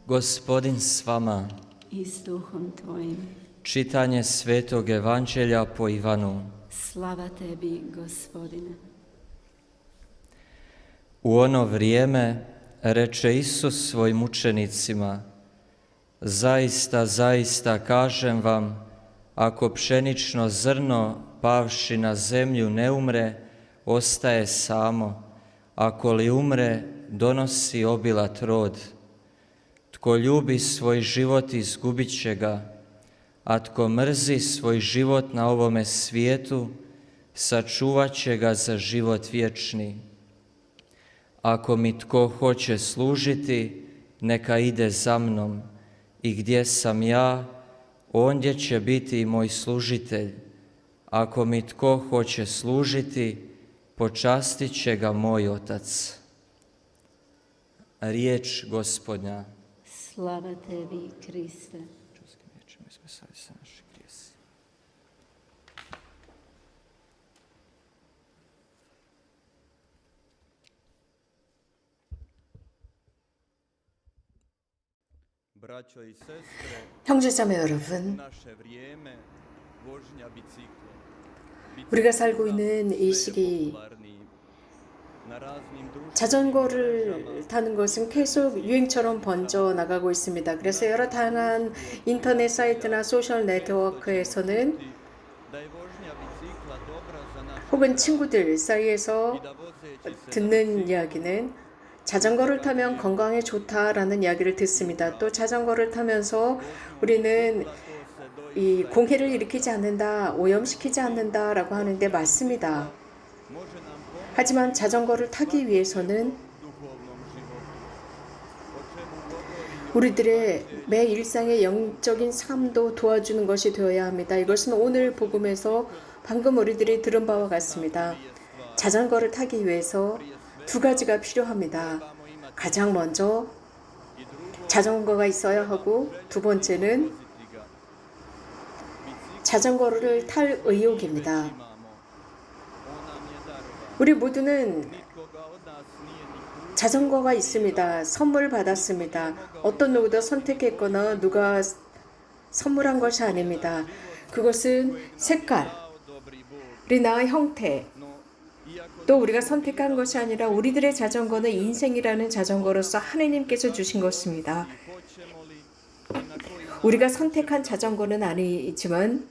Gospodin s vama. I s duhom tvojim. Čitanje Svetog Evanđelja po Ivanu. Slava tebi, Gospodine. U ono vrijeme reče Isus svojim učenicima: Zaista, zaista kažem vam, ako pšenično zrno pavši na zemlju ne umre, ostaje samo, ako li umre, donosi obilat rod. Tko ljubi svoj život, izgubit će ga, a tko mrzi svoj život na ovome svijetu, sačuvat će ga za život vječni. Ako mi tko hoće služiti, neka ide za mnom, i gdje sam ja, ondje će biti i moj služitelj. Ako mi tko hoće služiti, počastit će ga moj Otac. Riječ Gospodnja. Slava tebi, Kriste. 형제자매 여러분, 우리가 살고 있는 이 시기 자전거를 타는 것은 계속 유행처럼 번져 나가고 있습니다. 그래서 여러 다양한 인터넷 사이트나 소셜 네트워크에서는 혹은 친구들 사이에서 듣는 이야기는 자전거를 타면 건강에 좋다라는 이야기를 듣습니다. 또 자전거를 타면서 우리는 이 공해를 일으키지 않는다, 오염시키지 않는다라고 하는데 맞습니다. 하지만 자전거를 타기 위해서는 우리들의 매 일상의 영적인 삶도 도와주는 것이 되어야 합니다. 이것은 오늘 복음에서 방금 우리들이 들은 바와 같습니다. 자전거를 타기 위해서 두 가지가 필요합니다. 가장 먼저 자전거가 있어야 하고, 두 번째는 자전거를 탈 의욕입니다. 우리 모두는 자전거가 있습니다. 선물 받았습니다. 어떤 누구도 선택했거나 누가 선물한 것이 아닙니다. 그것은 색깔이나 형태, 또 우리가 선택한 것이 아니라 우리들의 자전거는 인생이라는 자전거로서 하나님께서 주신 것입니다. 우리가 선택한 자전거는 아니지만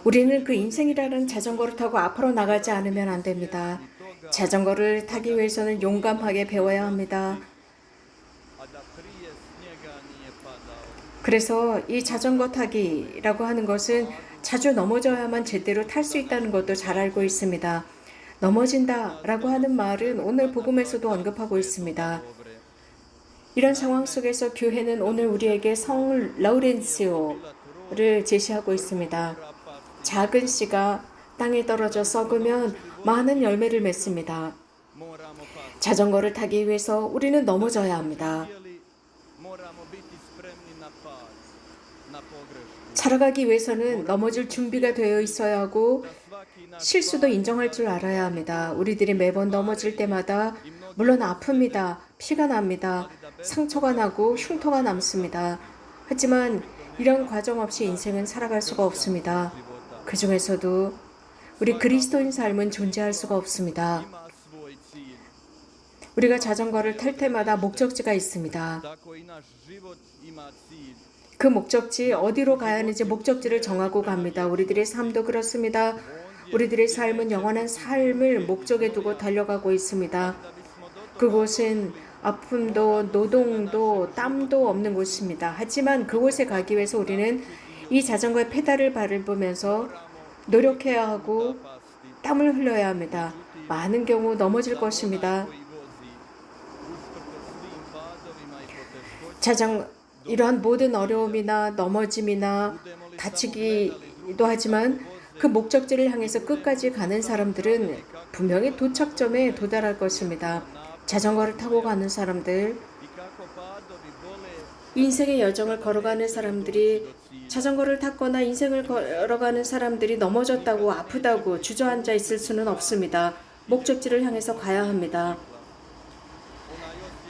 우리는 그 인생이라는 자전거를 타고 앞으로 나가지 않으면 안 됩니다. 자전거를 타기 위해서는 용감하게 배워야 합니다. 그래서 이 자전거 타기라고 하는 것은 자주 넘어져야만 제대로 탈 수 있다는 것도 잘 알고 있습니다. 넘어진다라고 하는 말은 오늘 복음에서도 언급하고 있습니다. 이런 상황 속에서 교회는 오늘 우리에게 성 라우렌시오를 제시하고 있습니다. 작은 씨가 땅에 떨어져 썩으면 많은 열매를 맺습니다. 자전거를 타기 위해서 우리는 넘어져야 합니다. 살아가기 위해서는 넘어질 준비가 되어 있어야 하고, 실수도 인정할 줄 알아야 합니다. 우리들이 매번 넘어질 때마다 물론 아픕니다. 피가 납니다. 상처가 나고 흉터가 남습니다. 하지만 이런 과정 없이 인생은 살아갈 수가 없습니다. 그 중에서도 우리 그리스도인 삶은 존재할 수가 없습니다. 우리가 자전거를 탈 때마다 목적지가 있습니다. 그 목적지, 어디로 가야 하는지 목적지를 정하고 갑니다. 우리들의 삶도 그렇습니다. 우리들의 삶은 영원한 삶을 목적에 두고 달려가고 있습니다. 그곳은 아픔도 노동도 땀도 없는 곳입니다. 하지만 그곳에 가기 위해서 우리는 이 자전거의 페달을 밟으면서 노력해야 하고 땀을 흘려야 합니다. 많은 경우 넘어질 것입니다. 이러한 모든 어려움이나 넘어짐이나 다치기도 하지만 그 목적지를 향해서 끝까지 가는 사람들은 분명히 도착점에 도달할 것입니다. 자전거를 타고 가는 사람들, 인생의 여정을 걸어가는 사람들이, 자전거를 탔거나 인생을 걸어가는 사람들이 넘어졌다고 아프다고 주저앉아 있을 수는 없습니다. 목적지를 향해서 가야 합니다.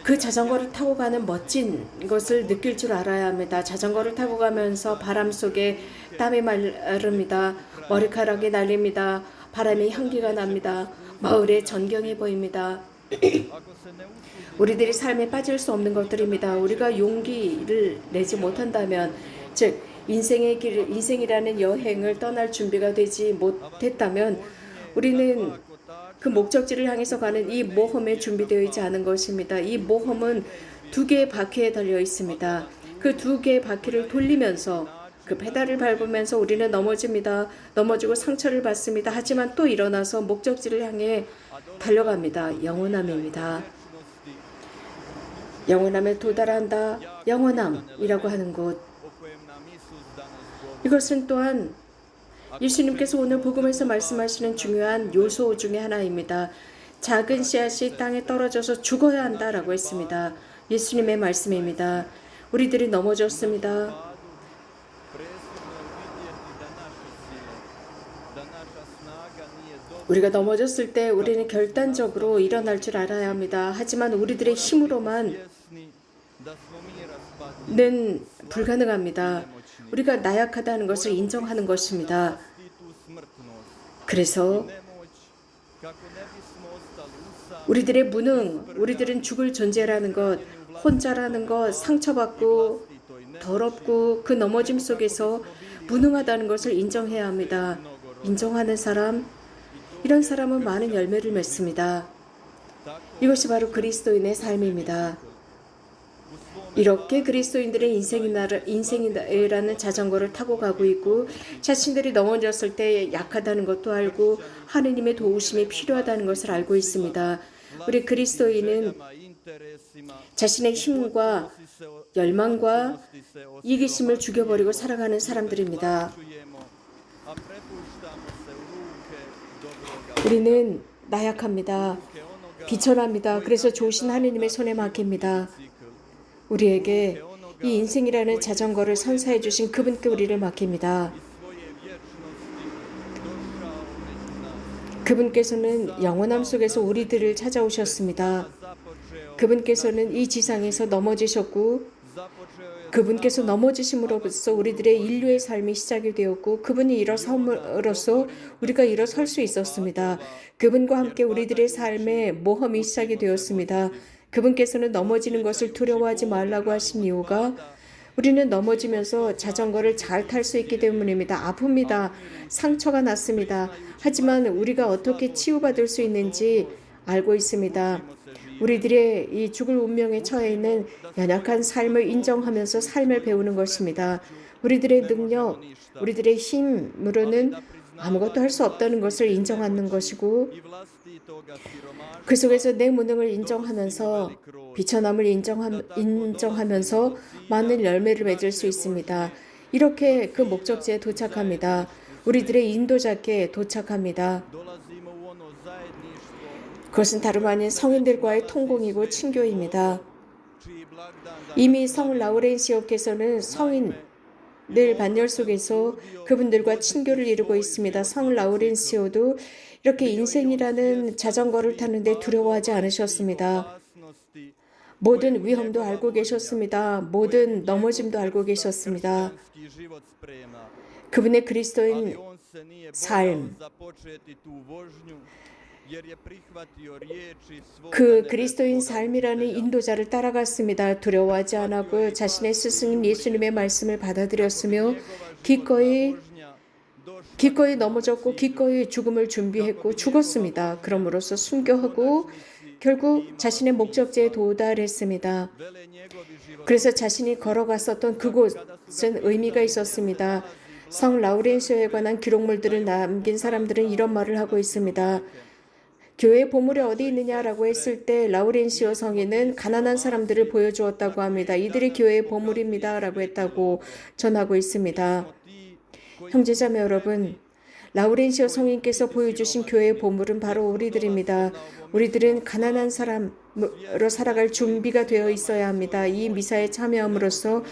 그 자전거를 타고 가는 멋진 것을 느낄 줄 알아야 합니다. 자전거를 타고 가면서 바람 속에 땀이 마릅니다. 머리카락이 날립니다. 바람의 향기가 납니다. 마을에 전경이 보입니다. 우리들이 삶에 빠질 수 없는 것들입니다. 우리가 용기를 내지 못한다면, 즉 인생이라는 여행을 떠날 준비가 되지 못했다면 우리는 그 목적지를 향해서 가는 이 모험에 준비되어 있지 않은 것입니다. 이 모험은 두 개의 바퀴에 달려 있습니다. 그 두 개의 바퀴를 돌리면서 그 페달을 밟으면서 우리는 넘어집니다. 넘어지고 상처를 받습니다. 하지만 또 일어나서 목적지를 향해 달려갑니다. 영원함입니다. 영원함에 도달한다. 영원함이라고 하는 곳. 이것은 또한 예수님께서 오늘 복음에서 말씀하시는 중요한 요소 중에 하나입니다. 작은 씨앗이 땅에 떨어져서 죽어야 한다라고 했습니다. 예수님의 말씀입니다. 우리들이 넘어졌습니다. 우리가 넘어졌을 때 우리는 결단적으로 일어날 줄 알아야 합니다. 하지만 우리들의 힘으로만은 불가능합니다. 우리가 나약하다는 것을 인정하는 것입니다. 그래서 우리들의 무능, 우리들은 죽을 존재라는 것, 혼자라는 것, 상처받고 더럽고 그 넘어짐 속에서 무능하다는 것을 인정해야 합니다. 인정하는 사람, 이런 사람은 많은 열매를 맺습니다. 이것이 바로 그리스도인의 삶입니다. 이렇게 그리스도인들은 인생이라는 자전거를 타고 가고 있고 자신들이 넘어졌을 때 약하다는 것도 알고 하느님의 도우심이 필요하다는 것을 알고 있습니다. 우리 그리스도인은 자신의 힘과 열망과 이기심을 죽여버리고 살아가는 사람들입니다. 우리는 나약합니다. 비천합니다. 그래서 조신 하느님의 손에 맡깁니다. 우리에게 이 인생이라는 자전거를 선사해 주신 그분께 우리를 맡깁니다. 그분께서는 영원함 속에서 우리들을 찾아오셨습니다. 그분께서는 이 지상에서 넘어지셨고 그분께서 넘어지심으로써 우리들의 인류의 삶이 시작이 되었고 그분이 일어섬으로써 우리가 일어설 수 있었습니다. 그분과 함께 우리들의 삶의 모험이 시작이 되었습니다. 그분께서는 넘어지는 것을 두려워하지 말라고 하신 이유가 우리는 넘어지면서 자전거를 잘 탈 수 있기 때문입니다. 아픕니다. 상처가 났습니다. 하지만 우리가 어떻게 치유받을 수 있는지 알고 있습니다. 우리들의 이 죽을 운명에 처해 있는 연약한 삶을 인정하면서 삶을 배우는 것입니다. 우리들의 능력, 우리들의 힘으로는 아무것도 할 수 없다는 것을 인정하는 것이고 그 속에서 내 무능을 인정하면서 비천함을 인정하면서 많은 열매를 맺을 수 있습니다. 이렇게 그 목적지에 도착합니다. 우리들의 인도자께 도착합니다. 그것은 다름 아닌 성인들과의 통공이고 친교입니다. 이미 성 라우렌시오께서는 성인들 반열 속에서 그분들과 친교를 이루고 있습니다. 성 라우렌시오도 이렇게 인생이라는 자전거를 타는데 두려워하지 않으셨습니다. 모든 위험도 알고 계셨습니다. 모든 넘어짐도 알고 계셨습니다. 그분의 그리스도인 삶, 그 그리스도인 삶이라는 인도자를 따라갔습니다. 두려워하지 않았고 자신의 스승님 예수님의 말씀을 받아들였으며 기꺼이 넘어졌고 기꺼이 죽음을 준비했고 죽었습니다. 그럼으로써 순교하고 결국 자신의 목적지에 도달했습니다. 그래서 자신이 걸어갔었던 그곳은 의미가 있었습니다. 성 라우렌시오에 관한 기록물들을 남긴 사람들은 이런 말을 하고 있습니다. 교회의 보물이 어디 있느냐라고 했을 때 라우렌시오 성인은 가난한 사람들을 보여주었다고 합니다. 이들이 교회의 보물입니다 라고 했다고 전하고 있습니다. 형제자매 여러분, 라우렌시오 성인께서 보여주신 교회의 보물은 바로 우리들입니다. 우리들은 가난한 사람으로 살아갈 준비가 되어 있어야 합니다. 이 미사에 참여함으로써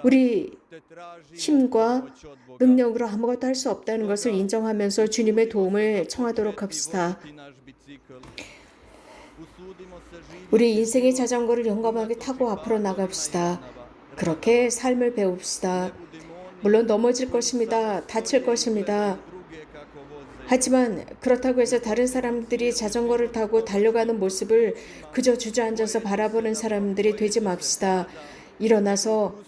우리 힘과 능력으로 아무것도 할 수 없다는 것을 인정하면서 주님의 도움을 청하도록 합시다. 우리 인생의 자전거를 용감하게 타고 앞으로 나갑시다. 그렇게 삶을 배웁시다. 물론 넘어질 것입니다. 다칠 것입니다. 하지만 그렇다고 해서 다른 사람들이 자전거를 타고 달려가는 모습을 그저 주저앉아서 바라보는 사람들이 되지 맙시다. 일어나서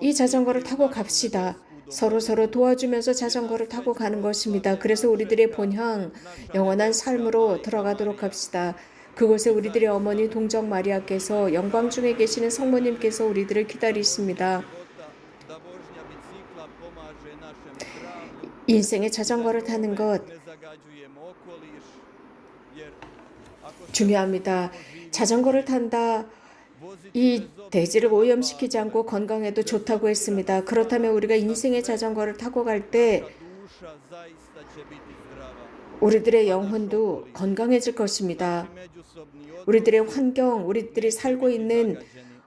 이 자전거를 타고 갑시다. 서로 도와주면서 자전거를 타고 가는 것입니다. 그래서 우리들의 본향, 영원한 삶으로 들어가도록 합시다. 그곳에 우리들의 어머니 동정 마리아께서 영광 중에 계시는 성모님께서 우리들을 기다리십니다. 인생의 자전거를 타는 것 중요합니다. 자전거를 탄다. 이 대지를 오염시키지 않고 건강에도 좋다고 했습니다. 그렇다면 우리가 인생의 자전거를 타고 갈 때 우리들의 영혼도 건강해질 것입니다. 우리들의 환경, 우리들이 살고 있는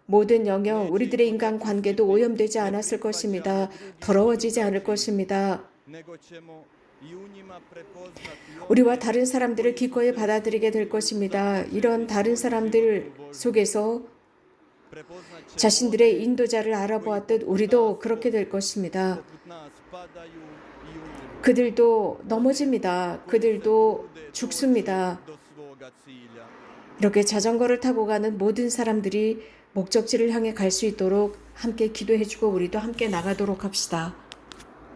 모든 영역, 우리들의 인간관계도 오염되지 않았을 것입니다. 더러워지지 않을 것입니다. 우리와 다른 사람들을 기꺼이 받아들이게 될 것입니다. 이런 다른 사람들 속에서 자신들의 인도자를 알아보았듯 우리도 그렇게 될 것입니다. 그들도 넘어집니다. 그들도 죽습니다. 이렇게 자전거를 타고 가는 모든 사람들이 목적지를 향해 갈 수 있도록 함께 기도해주고 우리도 함께 나가도록 합시다.